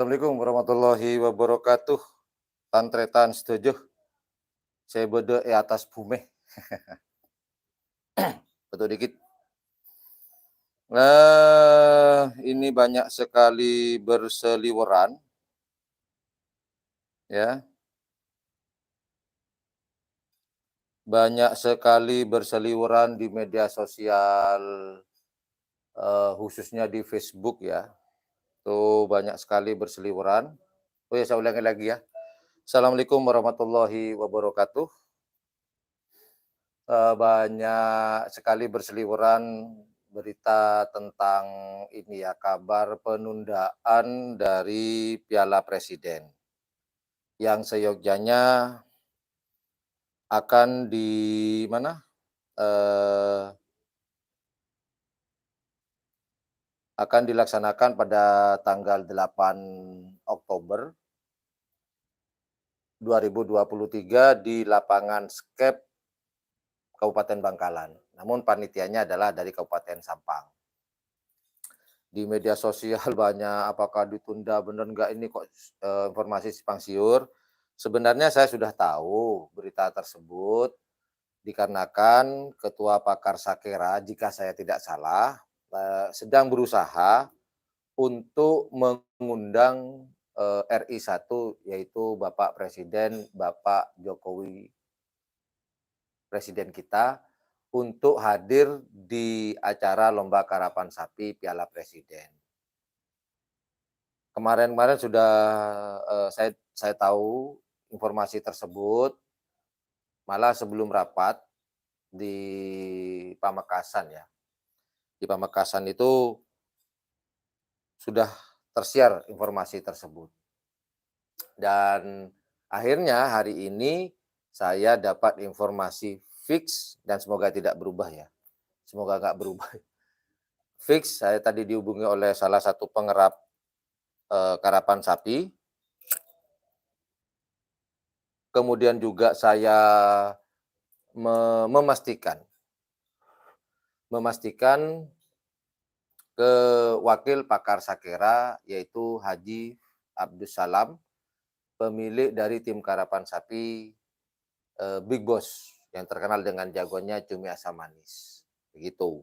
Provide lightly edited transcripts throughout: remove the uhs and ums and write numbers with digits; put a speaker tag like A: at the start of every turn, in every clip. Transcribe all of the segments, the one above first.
A: Assalamualaikum warahmatullahi wabarakatuh. Tantretan setuju. Saya bede atas bumi. Betul dikit. Ini banyak sekali berseliweran, ya. Banyak sekali berseliweran di media sosial, khususnya di Facebook ya. Tuh banyak sekali berseliweran. Oh ya, saya ulangi lagi ya. Assalamualaikum warahmatullahi wabarakatuh. Banyak sekali berseliweran berita tentang ini ya, kabar penundaan dari Piala Presiden, yang seyogyanya akan di mana, eee, akan dilaksanakan pada tanggal 8 Oktober 2023 di lapangan Skep Kabupaten Bangkalan, namun panitianya adalah dari Kabupaten Sampang. Di media sosial banyak, apakah ditunda, bener nggak ini kok, informasi simpang siur. Sebenarnya saya sudah tahu berita tersebut dikarenakan Ketua Pakar Sakera, jika saya tidak salah, sedang berusaha untuk mengundang, RI 1, yaitu Bapak Presiden, Bapak Jokowi, presiden kita, untuk hadir di acara lomba karapan sapi Piala Presiden. Kemarin-kemarin sudah, saya tahu informasi tersebut, malah sebelum rapat di Pamekasan ya. Di Pamekasan itu sudah tersiar informasi tersebut. Dan akhirnya hari ini saya dapat informasi fix dan semoga tidak berubah ya, semoga nggak berubah. Fix, saya tadi dihubungi oleh salah satu pengerap, karapan sapi, kemudian juga saya memastikan memastikan ke wakil pakar Sakera, yaitu Haji Abdussalam, pemilik dari tim karapan sapi, Big Boss, yang terkenal dengan jagoannya cumi asam manis, begitu.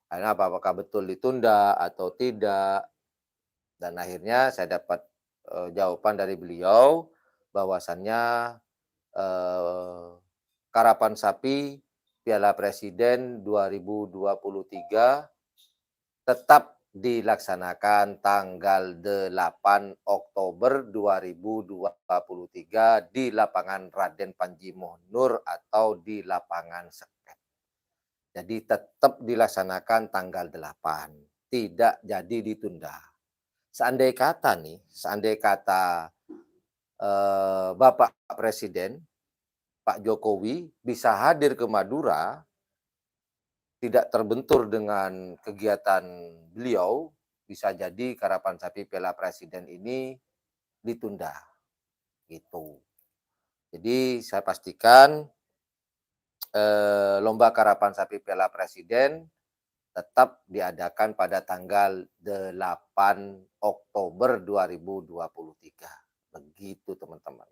A: Akhirnya apakah betul ditunda atau tidak, dan akhirnya saya dapat, jawaban dari beliau bahwasannya, eee, karapan sapi Piala Presiden 2023 tetap dilaksanakan tanggal 8 Oktober 2023 di lapangan Raden Panji Monur atau di lapangan Seket. Jadi tetap dilaksanakan tanggal 8, tidak jadi ditunda. Seandai kata, Bapak Presiden, Pak Jokowi bisa hadir ke Madura, tidak terbentur dengan kegiatan beliau, bisa jadi karapan sapi Piala Presiden ini ditunda, gitu. Jadi saya pastikan, lomba karapan sapi Piala Presiden tetap diadakan pada tanggal 8 Oktober 2023, begitu teman-teman.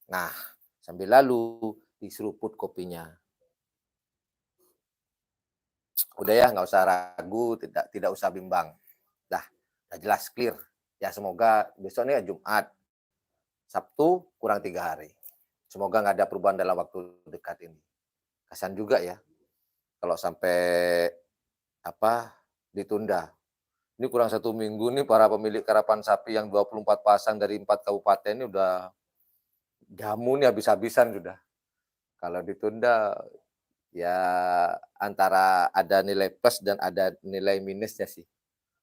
A: Nah, sambil lalu diseruput kopinya. Udah ya, nggak usah ragu, tidak usah bimbang. Dah, udah jelas clear. Ya semoga besok ini Jumat, Sabtu kurang 3 hari. Semoga nggak ada perubahan dalam waktu dekat ini. Kasian juga ya kalau sampai ditunda. Ini kurang 1 minggu nih para pemilik karapan sapi yang 24 pasang dari 4 kabupaten ini udah jamu nih habis-habisan sudah. Kalau ditunda ya antara ada nilai plus dan ada nilai minusnya sih.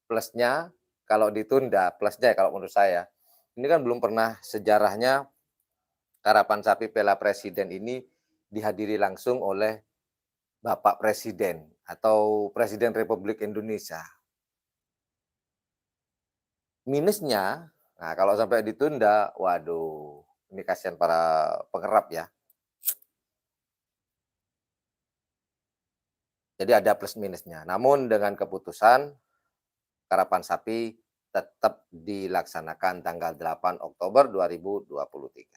A: Plusnya kalau ditunda, plusnya ya kalau menurut saya, ini kan belum pernah sejarahnya karapan sapi Piala Presiden ini dihadiri langsung oleh Bapak Presiden atau Presiden Republik Indonesia. Minusnya, nah kalau sampai ditunda, waduh, ini kasihan para pengerap ya. Jadi ada plus minusnya. Namun dengan keputusan karapan sapi tetap dilaksanakan tanggal 8 Oktober 2023.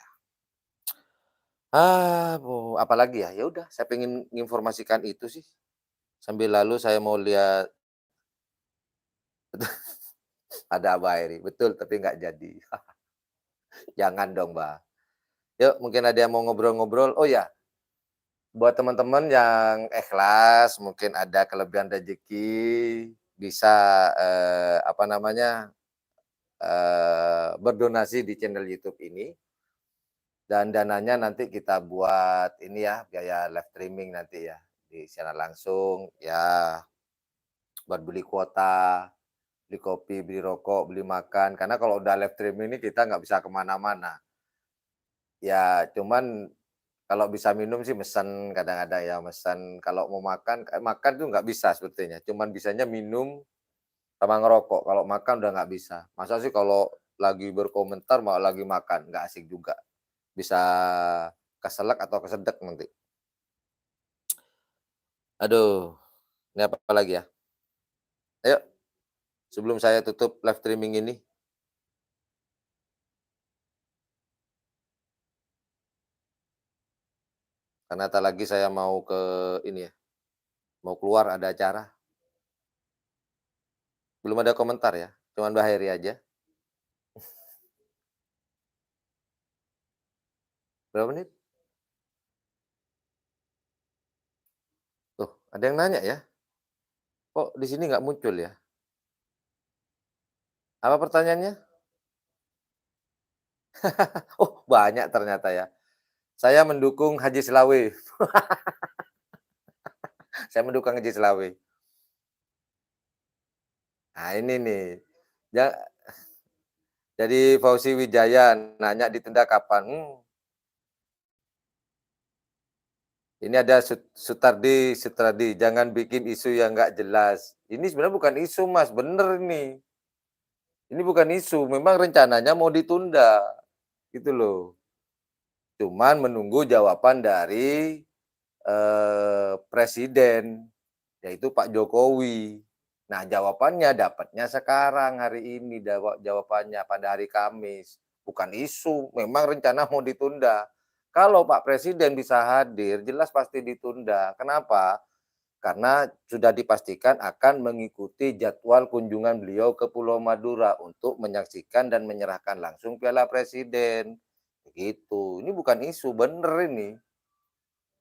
A: Apalagi ya? Ya udah saya pengen menginformasikan itu sih, sambil lalu saya mau lihat ada Abah Heri, betul tapi nggak jadi. Jangan dong, Mbak. Yuk mungkin ada yang mau ngobrol-ngobrol. Oh ya, buat teman-teman yang ikhlas, mungkin ada kelebihan rezeki, bisa, apa namanya, berdonasi di channel YouTube ini, dan dananya nanti kita buat ini ya, biaya live streaming nanti ya, di secara langsung, ya buat beli kuota, beli kopi, beli rokok, beli makan, karena kalau udah live streaming ini kita nggak bisa kemana-mana. Ya cuman kalau bisa minum sih mesen kadang-kadang ya, mesen. Kalau mau makan, makan tuh nggak bisa sebetulnya, cuman bisanya minum sama ngerokok, kalau makan udah nggak bisa. Masa sih kalau lagi berkomentar malah lagi makan, nggak asik juga. Bisa keselak atau kesedek nanti. Aduh, ini apa lagi ya? Ayo, sebelum saya tutup live streaming ini, karena tak lagi saya mau ke ini ya, mau keluar ada acara. Belum ada komentar ya, cuman Mbak Heri aja. Berapa menit? Tuh, ada yang nanya ya, kok di sini nggak muncul ya? Apa pertanyaannya? Oh, banyak ternyata ya. Saya mendukung Haji Selawe. Saya mendukung Haji Selawe. Nah, ini nih. Ja jadi Fauzi Wijaya nanya ditunda kapan? Ini ada Sutardi, jangan bikin isu yang nggak jelas. Ini sebenarnya bukan isu, Mas, bener ini. Ini bukan isu, memang rencananya mau ditunda, gitu loh. Cuman menunggu jawaban dari, presiden, yaitu Pak Jokowi. Nah, jawabannya dapatnya sekarang, hari ini jawabannya pada hari Kamis. Bukan isu, memang rencana mau ditunda. Kalau Pak Presiden bisa hadir, jelas pasti ditunda. Kenapa? Karena sudah dipastikan akan mengikuti jadwal kunjungan beliau ke Pulau Madura untuk menyaksikan dan menyerahkan langsung Piala Presiden. Begitu. Ini bukan isu, bener ini.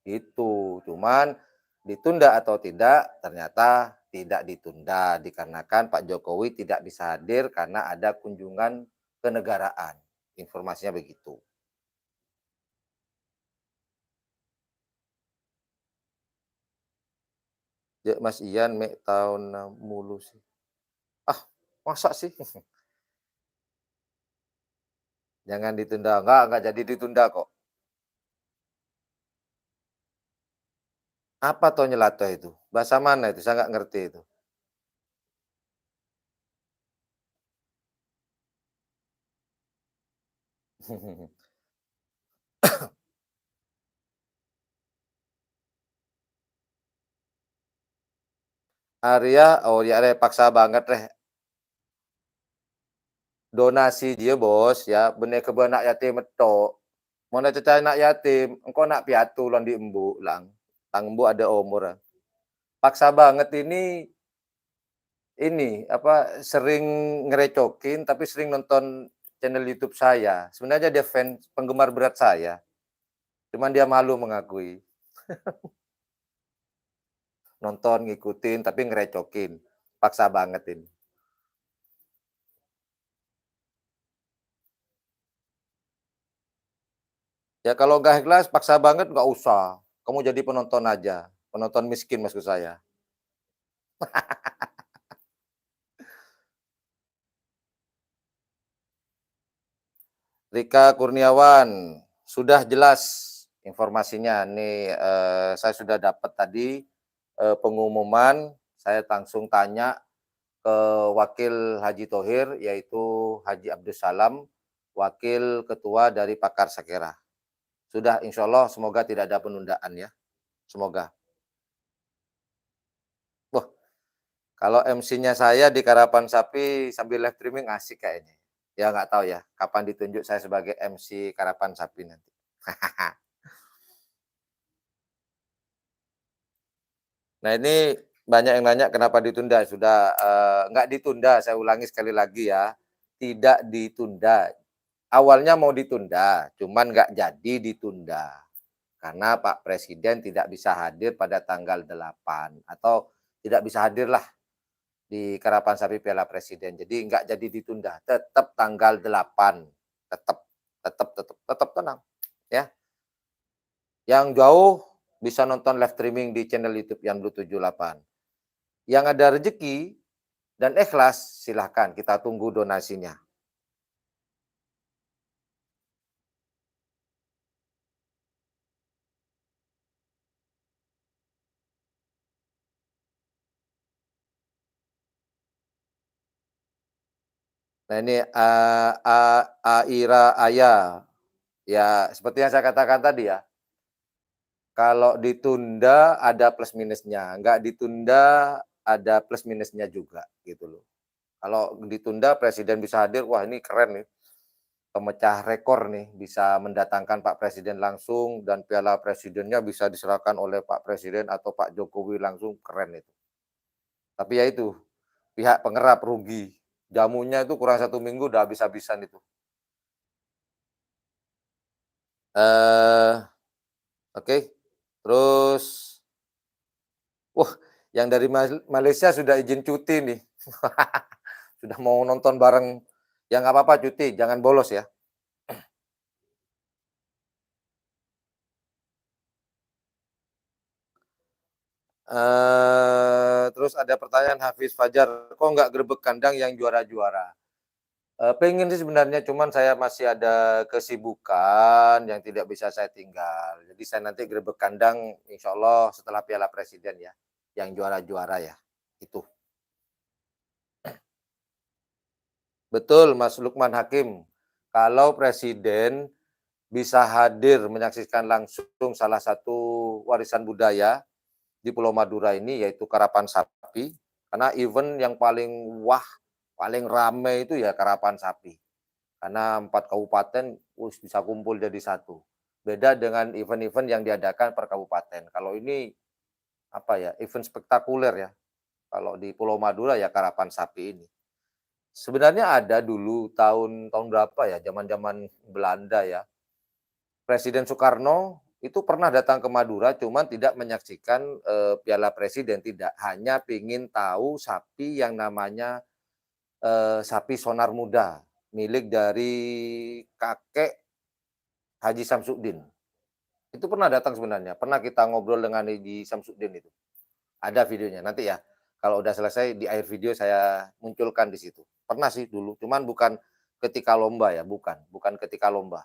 A: Itu, cuman ditunda atau tidak, ternyata tidak ditunda dikarenakan Pak Jokowi tidak bisa hadir karena ada kunjungan kenegaraan. Informasinya begitu. Ya Mas Ian Mek tahun mulu sih. Ah, masa sih? Jangan ditunda. Enggak jadi ditunda kok. Apa toh nyelatoh itu? Bahasa mana itu? Saya nggak ngerti itu. Arya, oh ya deh paksa banget deh. Donasi dia Bos ya, benih kebun anak yatim tok. Mana cecah anak yatim, engkau nak piatu lang di embuk lang. Tang embuk ada umur. Paksa banget ini apa sering ngerecokin tapi sering nonton channel YouTube saya. Sebenarnya dia fans penggemar berat saya. Cuman dia malu mengakui. Nonton, ngikutin tapi ngerecokin. Paksa banget ini. Ya kalau nggak ikhlas paksa banget nggak usah. Kamu jadi penonton aja. Penonton miskin maksud saya. Rika Kurniawan, sudah jelas informasinya. Nih, saya sudah dapat tadi, pengumuman, saya langsung tanya ke Wakil Haji Thohir, yaitu Haji Abdus Salam, Wakil Ketua dari Pakar Sakera. Sudah insya Allah semoga tidak ada penundaan ya, semoga. Wah, Kalau MC-nya saya di Karapan Sapi sambil live streaming asik kayaknya. Ya nggak tahu ya, kapan ditunjuk saya sebagai MC Karapan Sapi nanti. Nah ini banyak yang nanya kenapa ditunda, sudah, nggak ditunda, saya ulangi sekali lagi ya, tidak ditunda. Awalnya mau ditunda, cuman nggak jadi ditunda. Karena Pak Presiden tidak bisa hadir pada tanggal 8 atau tidak bisa hadirlah di Karapan Sapi Piala Presiden. Jadi nggak jadi ditunda, tetap tanggal 8, tetap tetap tenang, ya. Yang jauh bisa nonton live streaming di channel YouTube Yandu 78. Yang ada rezeki dan ikhlas, silahkan kita tunggu donasinya. Nah ini, Aira Aya, ya seperti yang saya katakan tadi ya, kalau ditunda ada plus minusnya, nggak ditunda ada plus minusnya juga gitu loh. Kalau ditunda presiden bisa hadir, wah ini keren nih, pemecah rekor nih, bisa mendatangkan Pak Presiden langsung dan piala presidennya bisa diserahkan oleh Pak Presiden atau Pak Jokowi langsung, keren itu. Tapi ya itu, pihak pengerap rugi, jamunya itu kurang 1 minggu udah habis-habisan itu. Eee, oke, terus wah, yang dari Malaysia sudah izin cuti nih. Sudah mau nonton bareng, ya nggak apa-apa cuti, jangan bolos ya. Terus ada pertanyaan Hafiz Fajar, "Kok nggak gerbek kandang yang juara-juara?" Pengen sih sebenarnya, cuman saya masih ada kesibukan yang tidak bisa saya tinggal. Jadi saya nanti gerbek kandang insya Allah setelah Piala Presiden ya, yang juara-juara ya, itu. Betul Mas Lukman Hakim, kalau presiden bisa hadir menyaksikan langsung salah satu warisan budaya di Pulau Madura ini yaitu Karapan Sapi, karena event yang paling wah, paling rame itu ya Karapan Sapi. Karena 4 kabupaten bisa kumpul jadi satu. Beda dengan event-event yang diadakan per kabupaten. Kalau ini apa ya, event spektakuler ya. Kalau di Pulau Madura ya Karapan Sapi ini. Sebenarnya ada dulu tahun tahun berapa ya, zaman-zaman Belanda ya. Presiden Soekarno itu pernah datang ke Madura, cuman tidak menyaksikan, Piala Presiden, tidak. Hanya ingin tahu sapi yang namanya, sapi Sonar Muda, milik dari kakek Haji Samsudin. Itu pernah datang sebenarnya, pernah kita ngobrol dengan Haji Samsudin itu. Ada videonya, nanti ya, kalau udah selesai di akhir video saya munculkan di situ. Pernah sih dulu, cuman bukan ketika lomba ya, bukan ketika lomba.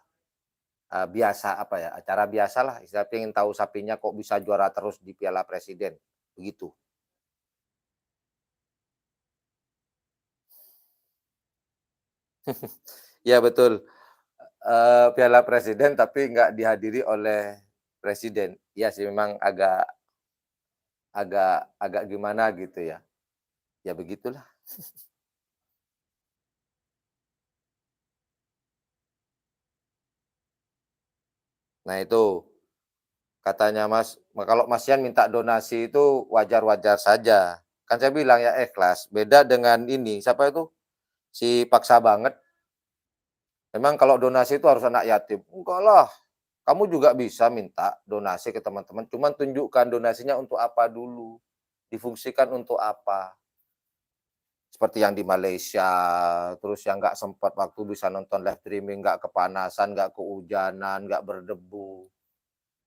A: Biasa, apa ya, acara biasalah, saya pengen tahu sapinya kok bisa juara terus di Piala Presiden, begitu. Ya betul, Piala Presiden tapi nggak dihadiri oleh presiden. Iya sih memang agak agak agak gimana gitu ya, ya begitulah. Nah itu, katanya Mas, kalau Mas Yan minta donasi itu wajar-wajar saja. Kan saya bilang ya ikhlas, beda dengan ini, siapa itu, si Paksa Banget, memang kalau donasi itu harus anak yatim, enggak lah, kamu juga bisa minta donasi ke teman-teman, cuman tunjukkan donasinya untuk apa dulu, difungsikan untuk apa. Seperti yang di Malaysia, terus yang nggak sempat waktu bisa nonton live streaming, nggak kepanasan, nggak kehujanan, nggak berdebu,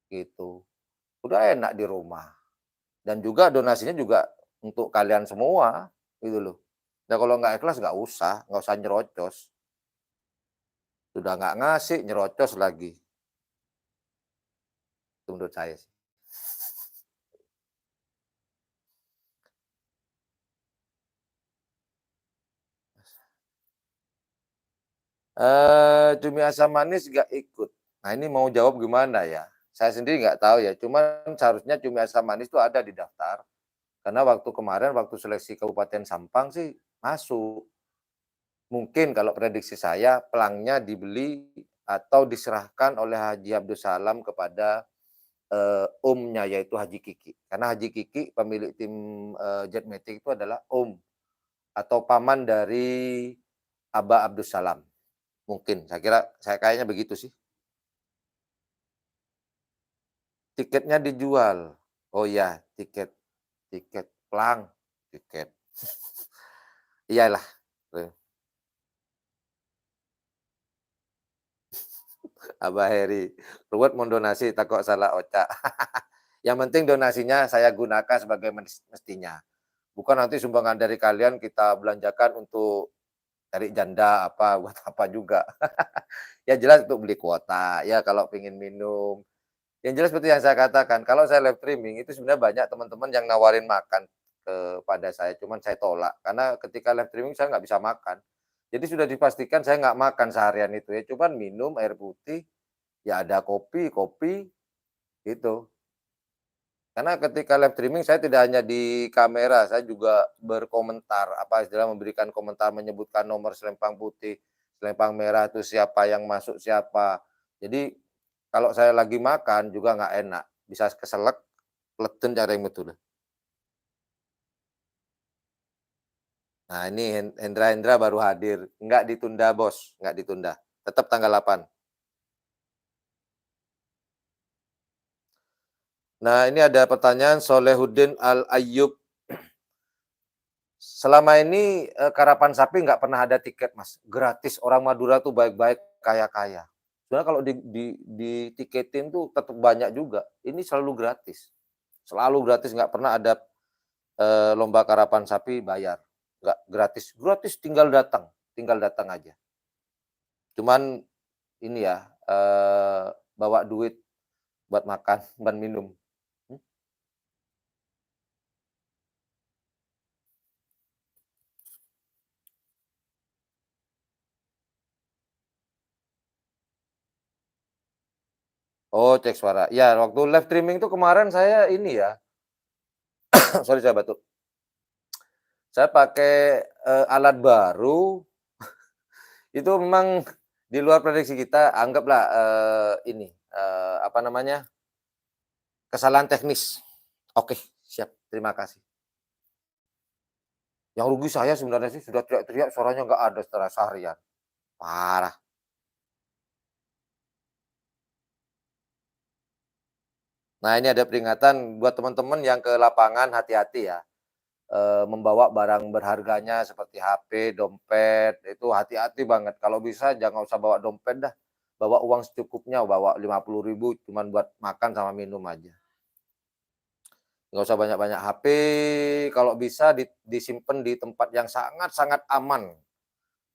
A: gitu. Udah enak di rumah. Dan juga donasinya juga untuk kalian semua, gitu loh. Nah kalau nggak ikhlas nggak usah nyerocos. Sudah nggak ngasih, nyerocos lagi. Itu menurut saya sih. Cumi asam manis nggak ikut. Nah ini mau jawab gimana ya? Saya sendiri nggak tahu ya, cuman seharusnya cumi asam manis itu ada di daftar. Karena waktu kemarin, waktu seleksi Kabupaten Sampang sih masuk. Mungkin kalau prediksi saya pelangnya dibeli atau diserahkan oleh Haji Abdus Salam kepada, omnya yaitu Haji Kiki. Karena Haji Kiki pemilik tim, Jetmatic itu adalah om atau paman dari Abah Abdus Salam. Mungkin, saya kayaknya begitu sih. Tiketnya dijual. Oh iya, tiket tiket plang, tiket. Iyalah, Abah Heri, "Ruwet mau donasi takut salah ocak." Yang penting donasinya saya gunakan sebagai mestinya. Bukan nanti sumbangan dari kalian kita belanjakan untuk cari janda apa, buat apa juga. Ya jelas untuk beli kuota, ya kalau pengen minum. Yang jelas seperti yang saya katakan, kalau saya live streaming itu sebenarnya banyak teman-teman yang nawarin makan kepada saya, cuman saya tolak. Karena ketika live streaming saya nggak bisa makan. Jadi sudah dipastikan saya nggak makan seharian itu ya, cuman minum air putih, ya ada kopi kopi, gitu. Karena ketika live streaming saya tidak hanya di kamera, saya juga berkomentar, apa istilah memberikan komentar, menyebutkan nomor selempang putih, selempang merah itu siapa yang masuk siapa. Jadi kalau saya lagi makan juga nggak enak, bisa keselak, pleten cara yang betul. Nah ini Hendra baru hadir, nggak ditunda Bos, nggak ditunda, tetap tanggal 8. Nah ini ada pertanyaan Solehuddin Al-Ayyub. Selama ini, karapan sapi nggak pernah ada tiket, Mas, gratis. Orang Madura tuh baik-baik, kaya-kaya. Sebenarnya kalau ditiketin tuh tetap banyak juga. Ini selalu gratis, nggak pernah ada, lomba karapan sapi bayar, nggak, gratis gratis tinggal datang aja. Cuman ini ya, bawa duit buat makan dan minum. Hmm. Oh, cek suara. Ya, waktu live streaming tuh kemarin saya ini ya, sorry saya batuk. Saya pakai, alat baru, itu memang di luar prediksi kita, anggaplah, ini, apa namanya, kesalahan teknis. Oke, siap, terima kasih. Yang rugi saya sebenarnya sih sudah teriak-teriak suaranya nggak ada setelah seharian, parah. Nah ini ada peringatan buat teman-teman yang ke lapangan hati-hati ya, membawa barang berharganya seperti HP, dompet, itu hati-hati banget. Kalau bisa jangan usah bawa dompet dah, bawa uang secukupnya, bawa 50.000 cuman buat makan sama minum aja. Nggak usah banyak-banyak HP, kalau bisa disimpan di tempat yang sangat-sangat aman.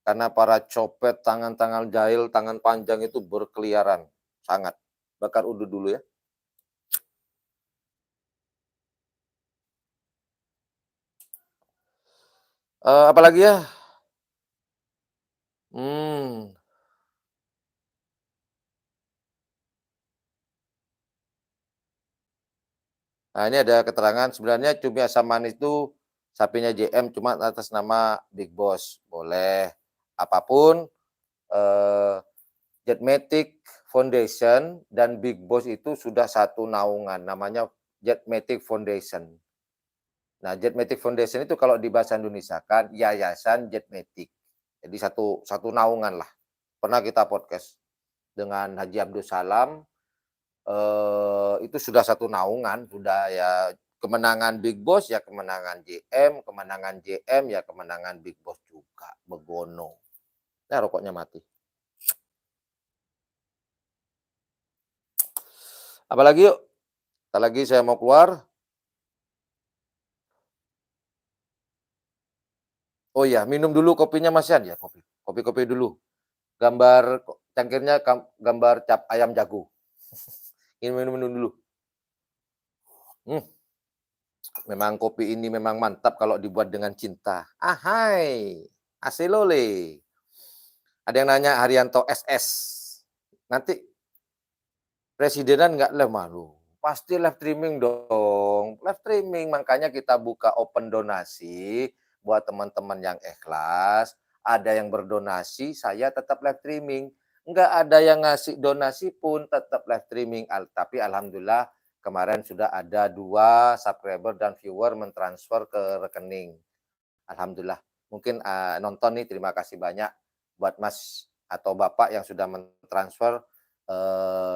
A: Karena para copet, tangan-tangan jahil, tangan panjang itu berkeliaran, sangat. Bakar udut dulu ya. Apalagi ya? Hmm. Nah ini ada keterangan sebenarnya cumi asam manis itu sapinya JM cuma atas nama Big Boss, boleh. Apapun, eee, Jetmatic Foundation dan Big Boss itu sudah satu naungan, namanya Jetmatic Foundation. Nah, Jetmatic Foundation itu kalau di bahasa Indonesia kan Yayasan Jetmatic. Jadi satu satu naungan lah. Pernah kita podcast dengan Haji Abdul Salam, itu sudah satu naungan, sudah ya kemenangan Big Boss ya kemenangan JM ya kemenangan Big Boss juga, begono. Nah, rokoknya mati. Apalagi yuk? Entar lagi saya mau keluar. Oh iya, minum dulu kopinya Mas Yan? Ya kopi, kopi-kopi dulu. Gambar cangkirnya gambar cap ayam jago. Ini minum-minum dulu. Hmm, memang kopi ini memang mantap kalau dibuat dengan cinta. Ahai, aselole. Ada yang nanya Haryanto SS. Nanti presidenan nggak live malu. Pasti live streaming dong. live streaming. Makanya kita buka open donasi buat teman-teman yang ikhlas, ada yang berdonasi, saya tetap live streaming. Nggak ada yang ngasih donasi pun tetap live streaming. Tapi alhamdulillah kemarin sudah ada 2 subscriber dan viewer mentransfer ke rekening. Alhamdulillah. Mungkin, nonton nih, terima kasih banyak buat Mas atau Bapak yang sudah mentransfer,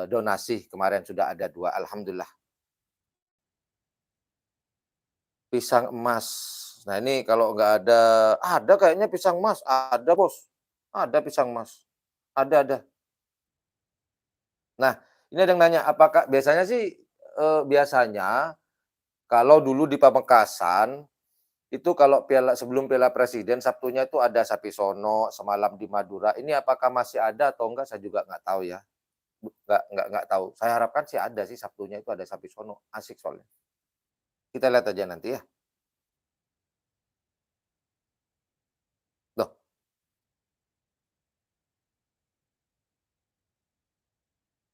A: donasi kemarin sudah ada 2, alhamdulillah. Pisang emas. Nah ini kalau nggak ada kayaknya pisang emas, ada Bos, ada pisang emas, ada. Nah, ini ada yang nanya, apakah biasanya sih, biasanya kalau dulu di Pamekasan, itu kalau sebelum Piala Presiden, Sabtunya itu ada sapi sono, semalam di Madura, ini apakah masih ada atau enggak saya juga nggak tahu ya, nggak tahu. Saya harapkan sih ada sih Sabtunya itu ada sapi sono, asik soalnya. Kita lihat aja nanti ya. Loh,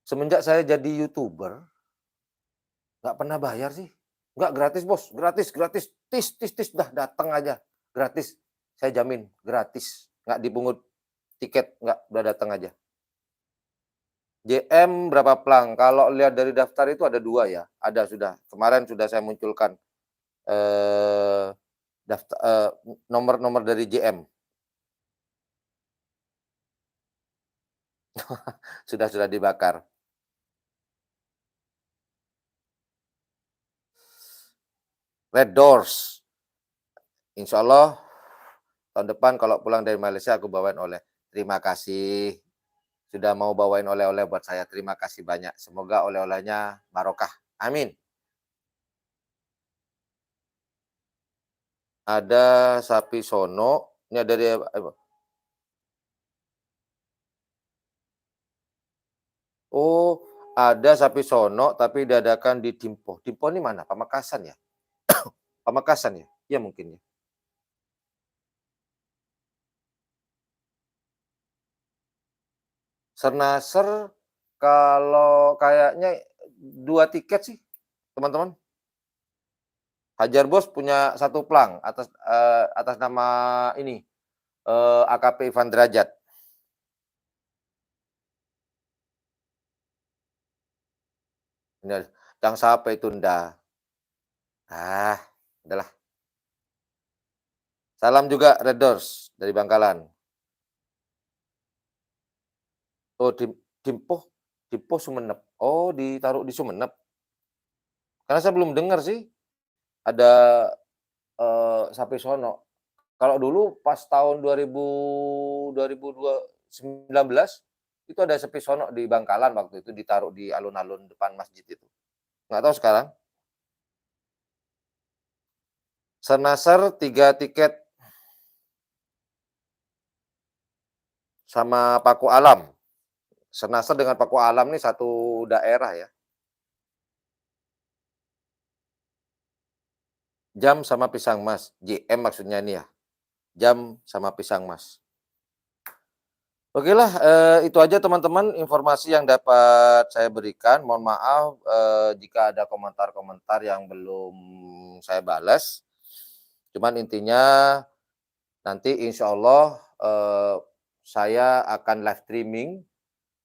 A: semenjak saya jadi YouTuber, nggak pernah bayar sih. Nggak, gratis Bos, gratis gratis, tis, dah datang aja, gratis. Saya jamin, gratis, nggak dipungut tiket, nggak, udah datang aja. JM berapa plang? Kalau lihat dari daftar itu ada 2 ya, ada sudah. Kemarin sudah saya munculkan, eee, nomor-nomor dari JM. Sudah dibakar. Red Doors, insya Allah tahun depan kalau pulang dari Malaysia aku bawain oleh. Terima kasih sudah mau bawain oleh-oleh buat saya, terima kasih banyak. Semoga oleh-olehnya barokah, amin. Ada sapi sono, ini ada dari oh, ada sapi sono tapi diadakan di Dimpo. Dimpo ini mana? Pamekasan ya? Pamekasan ya? Iya mungkin ya. Sernasar kalau kayaknya 2 tiket sih, teman-teman. Hajar Bos punya 1 plang atas nama ini, AKP Ivan Derajat. Bener, yang sampai tunda. Ah, udahlah. Salam juga Red Doors dari Bangkalan. Oh, Dimpoh Dimpoh Sumenep. Oh, ditaruh di Sumenep? Karena saya belum dengar sih ada, sapi sono. Kalau dulu pas tahun 2019 itu ada sapi sono di Bangkalan waktu itu ditaruh di alun-alun depan masjid itu. Nggak tahu sekarang. Senasar 3 tiket sama Paku Alam. Senasar dengan Paku Alam nih satu daerah ya. Jam sama pisang mas, JM maksudnya ini ya, jam sama pisang mas. Oke lah, itu aja teman-teman informasi yang dapat saya berikan. Mohon maaf, jika ada komentar-komentar yang belum saya balas. Cuman intinya nanti insya Allah, saya akan live streaming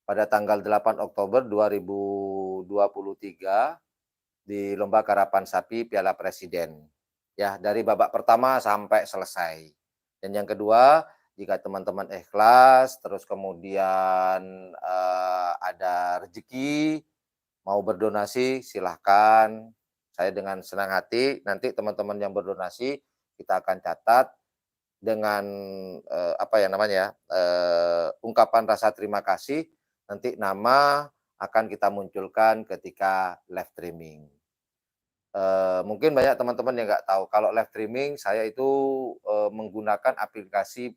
A: pada tanggal 8 Oktober 2023 di Lomba Karapan Sapi Piala Presiden. Ya, dari babak pertama sampai selesai. Dan yang kedua, jika teman-teman ikhlas, terus kemudian ada rezeki, mau berdonasi, silahkan. Saya dengan senang hati, nanti teman-teman yang berdonasi, kita akan catat dengan apa ya namanya ya, ungkapan rasa terima kasih, nanti nama akan kita munculkan ketika live streaming. Mungkin banyak teman-teman yang nggak tahu kalau live streaming saya itu, menggunakan aplikasi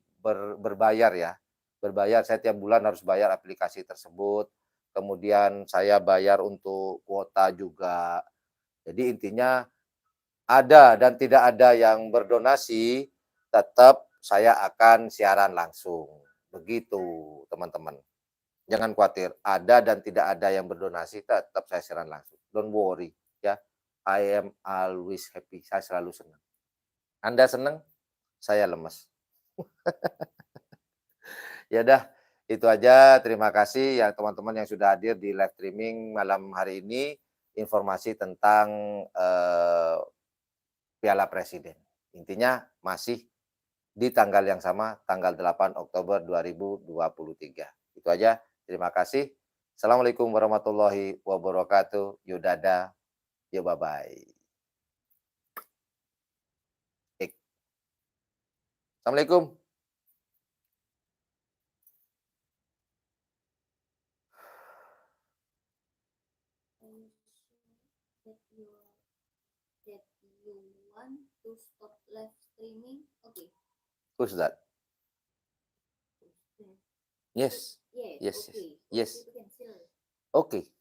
A: berbayar ya, berbayar. Saya tiap bulan harus bayar aplikasi tersebut, kemudian saya bayar untuk kuota juga. Jadi intinya ada dan tidak ada yang berdonasi, tetap saya akan siaran langsung, begitu teman-teman. Jangan khawatir, ada dan tidak ada yang berdonasi, tetap saya siaran langsung, don't worry ya. I am always happy. Saya selalu senang. Anda senang, saya lemes. Ya udah, itu aja. Terima kasih ya teman-teman yang sudah hadir di live streaming malam hari ini. Informasi tentang Piala Presiden. Intinya masih di tanggal yang sama, tanggal 8 Oktober 2023. Itu aja. Terima kasih. Assalamualaikum warahmatullahi wabarakatuh. Yudada. Yo bye-bye. Assalamualaikum.
B: That you want to stop live streaming. Okay.
A: Who's that? Yes.
B: Yes.
A: Yes.
B: Okay.
A: Yes.
B: Okay.
A: Okay.